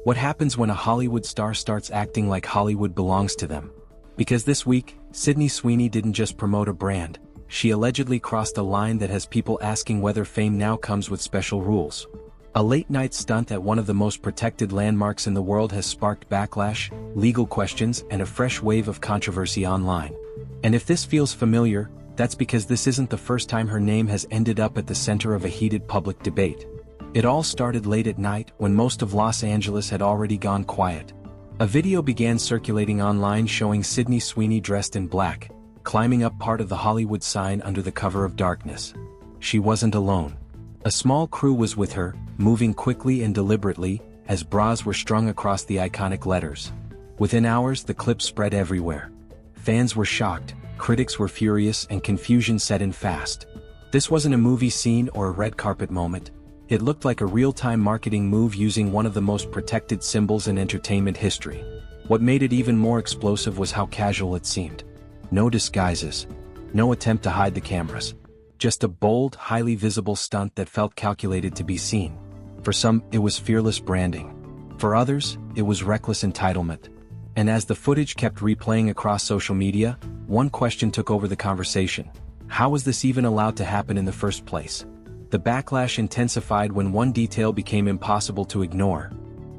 What happens when a Hollywood star starts acting like Hollywood belongs to them? Because this week, Sydney Sweeney didn't just promote a brand, she allegedly crossed a line that has people asking whether fame now comes with special rules. A late-night stunt at one of the most protected landmarks in the world has sparked backlash, legal questions, and a fresh wave of controversy online. And if this feels familiar, that's because this isn't the first time her name has ended up at the center of a heated public debate. It all started late at night when most of Los Angeles had already gone quiet. A video began circulating online showing Sydney Sweeney dressed in black, climbing up part of the Hollywood sign under the cover of darkness. She wasn't alone. A small crew was with her, moving quickly and deliberately, as bras were strung across the iconic letters. Within hours, the clip spread everywhere. Fans were shocked, critics were furious, and confusion set in fast. This wasn't a movie scene or a red carpet moment. It looked like a real-time marketing move using one of the most protected symbols in entertainment history. What made it even more explosive was how casual it seemed. No disguises. No attempt to hide the cameras. Just a bold, highly visible stunt that felt calculated to be seen. For some, it was fearless branding. For others, it was reckless entitlement. And as the footage kept replaying across social media, one question took over the conversation. How was this even allowed to happen in the first place? The backlash intensified when one detail became impossible to ignore.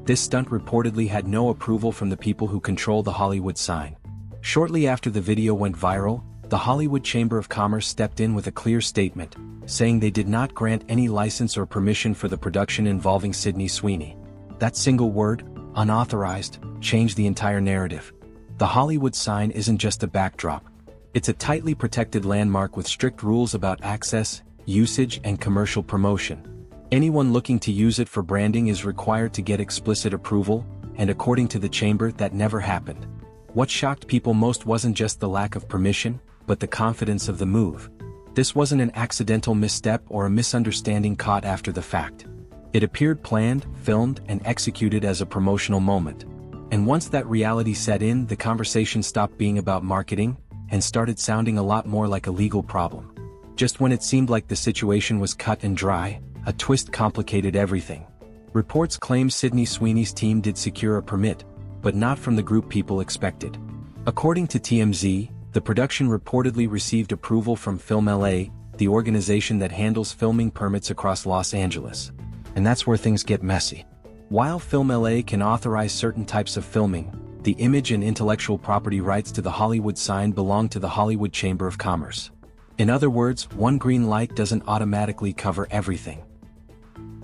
This stunt reportedly had no approval from the people who control the Hollywood sign. Shortly after the video went viral, the Hollywood Chamber of Commerce stepped in with a clear statement, saying they did not grant any license or permission for the production involving Sydney Sweeney. That single word, unauthorized, changed the entire narrative. The Hollywood sign isn't just a backdrop. It's a tightly protected landmark with strict rules about access, usage, and commercial promotion. Anyone looking to use it for branding is required to get explicit approval, and according to the chamber, that never happened. What shocked people most wasn't just the lack of permission, but the confidence of the move. This wasn't an accidental misstep or a misunderstanding caught after the fact. It appeared planned, filmed, and executed as a promotional moment. And once that reality set in, the conversation stopped being about marketing and started sounding a lot more like a legal problem. Just when it seemed like the situation was cut and dry, a twist complicated everything. Reports claim Sydney Sweeney's team did secure a permit, but not from the group people expected. According to TMZ, the production reportedly received approval from Film LA, the organization that handles filming permits across Los Angeles. And that's where things get messy. While Film LA can authorize certain types of filming, the image and intellectual property rights to the Hollywood sign belong to the Hollywood Chamber of Commerce. In other words, one green light doesn't automatically cover everything.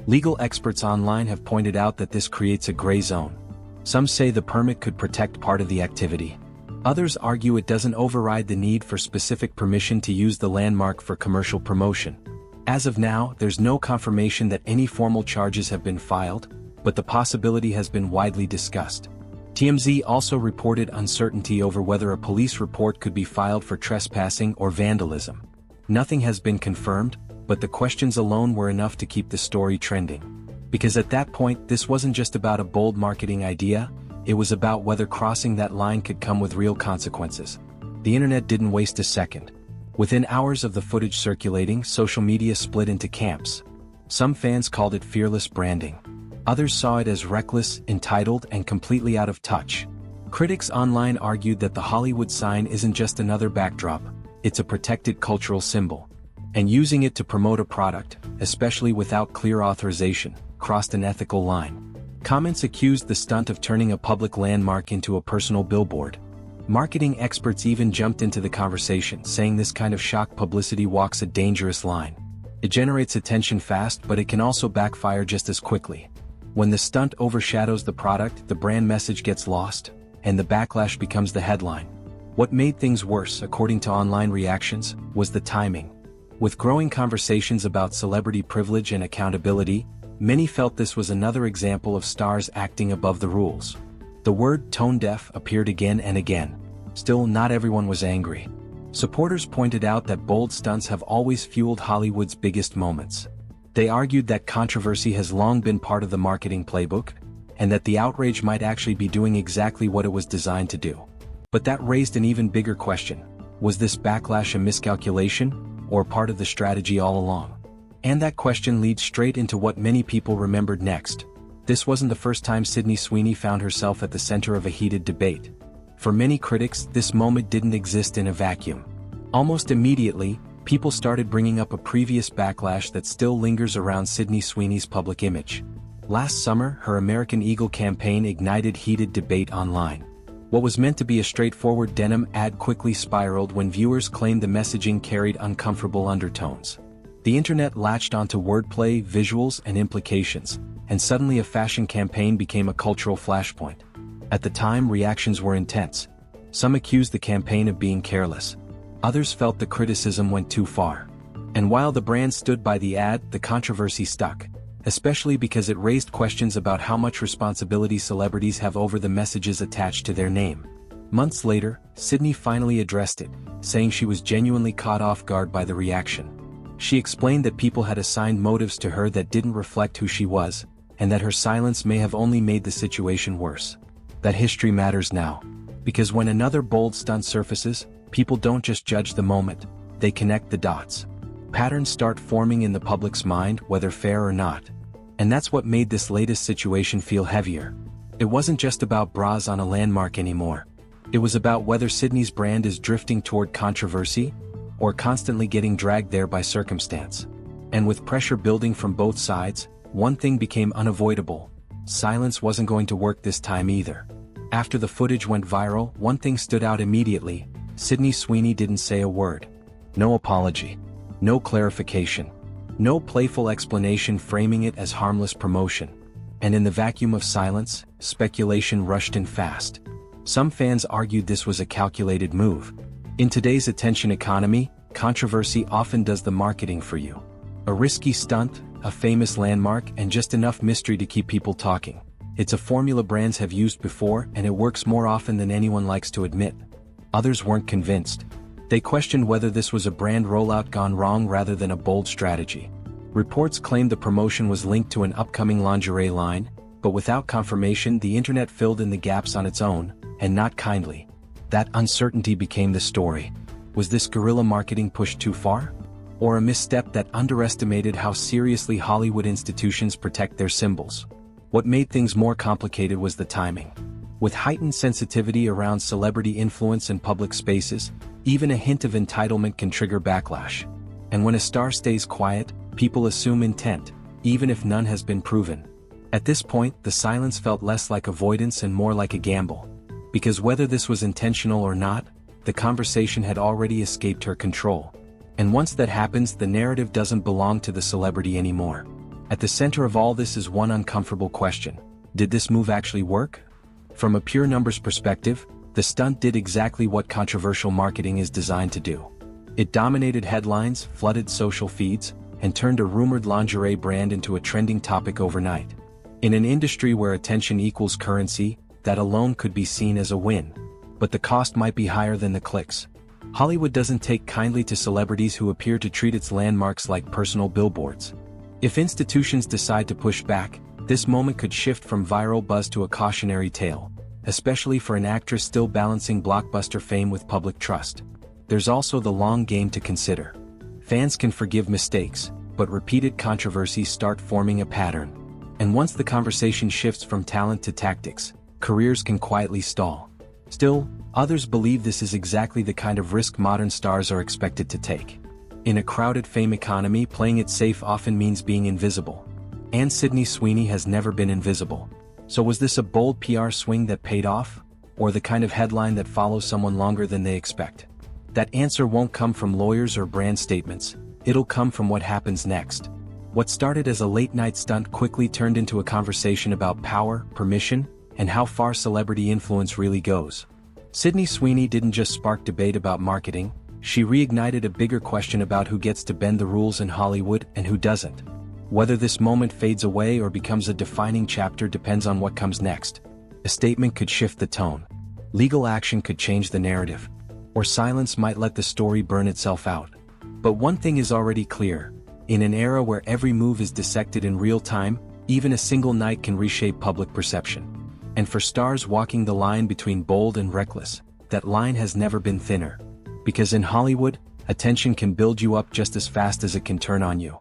Legal experts online have pointed out that this creates a gray zone. Some say the permit could protect part of the activity. Others argue it doesn't override the need for specific permission to use the landmark for commercial promotion. As of now, there's no confirmation that any formal charges have been filed, but the possibility has been widely discussed. TMZ also reported uncertainty over whether a police report could be filed for trespassing or vandalism. Nothing has been confirmed, but the questions alone were enough to keep the story trending. Because at that point, this wasn't just about a bold marketing idea, it was about whether crossing that line could come with real consequences. The internet didn't waste a second. Within hours of the footage circulating, social media split into camps. Some fans called it fearless branding. Others saw it as reckless, entitled, and completely out of touch. Critics online argued that the Hollywood sign isn't just another backdrop, it's a protected cultural symbol. And using it to promote a product, especially without clear authorization, crossed an ethical line. Comments accused the stunt of turning a public landmark into a personal billboard. Marketing experts even jumped into the conversation, saying this kind of shock publicity walks a dangerous line. It generates attention fast, but it can also backfire just as quickly. When the stunt overshadows the product, the brand message gets lost, and the backlash becomes the headline. What made things worse, according to online reactions, was the timing. With growing conversations about celebrity privilege and accountability, many felt this was another example of stars acting above the rules. The word tone deaf appeared again and again. Still, not everyone was angry. Supporters pointed out that bold stunts have always fueled Hollywood's biggest moments. They argued that controversy has long been part of the marketing playbook, and that the outrage might actually be doing exactly what it was designed to do. But that raised an even bigger question. Was this backlash a miscalculation, or part of the strategy all along? And that question leads straight into what many people remembered next. This wasn't the first time Sydney Sweeney found herself at the center of a heated debate. For many critics, this moment didn't exist in a vacuum. Almost immediately, people started bringing up a previous backlash that still lingers around Sydney Sweeney's public image. Last summer, her American Eagle campaign ignited heated debate online. What was meant to be a straightforward denim ad quickly spiraled when viewers claimed the messaging carried uncomfortable undertones. The internet latched onto wordplay, visuals, and implications, and suddenly a fashion campaign became a cultural flashpoint. At the time, reactions were intense. Some accused the campaign of being careless. Others felt the criticism went too far. And while the brand stood by the ad, the controversy stuck, especially because it raised questions about how much responsibility celebrities have over the messages attached to their name. Months later, Sydney finally addressed it, saying she was genuinely caught off guard by the reaction. She explained that people had assigned motives to her that didn't reflect who she was, and that her silence may have only made the situation worse. That history matters now. Because when another bold stunt surfaces, people don't just judge the moment, they connect the dots. Patterns start forming in the public's mind, whether fair or not. And that's what made this latest situation feel heavier. It wasn't just about bras on a landmark anymore. It was about whether Sydney's brand is drifting toward controversy, or constantly getting dragged there by circumstance. And with pressure building from both sides, one thing became unavoidable. Silence wasn't going to work this time either. After the footage went viral, one thing stood out immediately. Sydney Sweeney didn't say a word. No apology. No clarification. No playful explanation framing it as harmless promotion. And in the vacuum of silence, speculation rushed in fast. Some fans argued this was a calculated move. In today's attention economy, controversy often does the marketing for you. A risky stunt, a famous landmark, and just enough mystery to keep people talking. It's a formula brands have used before, and it works more often than anyone likes to admit. Others weren't convinced. They questioned whether this was a brand rollout gone wrong rather than a bold strategy. Reports claimed the promotion was linked to an upcoming lingerie line, but without confirmation, the internet filled in the gaps on its own, and not kindly. That uncertainty became the story. Was this guerrilla marketing pushed too far? Or a misstep that underestimated how seriously Hollywood institutions protect their symbols? What made things more complicated was the timing. With heightened sensitivity around celebrity influence in public spaces, even a hint of entitlement can trigger backlash. And when a star stays quiet, people assume intent, even if none has been proven. At this point, the silence felt less like avoidance and more like a gamble. Because whether this was intentional or not, the conversation had already escaped her control. And once that happens, the narrative doesn't belong to the celebrity anymore. At the center of all this is one uncomfortable question. Did this move actually work? From a pure numbers perspective, the stunt did exactly what controversial marketing is designed to do. It dominated headlines, flooded social feeds, and turned a rumored lingerie brand into a trending topic overnight. In an industry where attention equals currency, that alone could be seen as a win. But the cost might be higher than the clicks. Hollywood doesn't take kindly to celebrities who appear to treat its landmarks like personal billboards. If institutions decide to push back, this moment could shift from viral buzz to a cautionary tale, especially for an actress still balancing blockbuster fame with public trust. There's also the long game to consider. Fans can forgive mistakes, but repeated controversies start forming a pattern. And once the conversation shifts from talent to tactics, careers can quietly stall. Still, others believe this is exactly the kind of risk modern stars are expected to take. In a crowded fame economy, playing it safe often means being invisible. And Sydney Sweeney has never been invisible. So was this a bold PR swing that paid off? Or the kind of headline that follows someone longer than they expect? That answer won't come from lawyers or brand statements, it'll come from what happens next. What started as a late-night stunt quickly turned into a conversation about power, permission, and how far celebrity influence really goes. Sydney Sweeney didn't just spark debate about marketing, she reignited a bigger question about who gets to bend the rules in Hollywood and who doesn't. Whether this moment fades away or becomes a defining chapter depends on what comes next. A statement could shift the tone. Legal action could change the narrative. Or silence might let the story burn itself out. But one thing is already clear. In an era where every move is dissected in real time, even a single night can reshape public perception. And for stars walking the line between bold and reckless, that line has never been thinner. Because in Hollywood, attention can build you up just as fast as it can turn on you.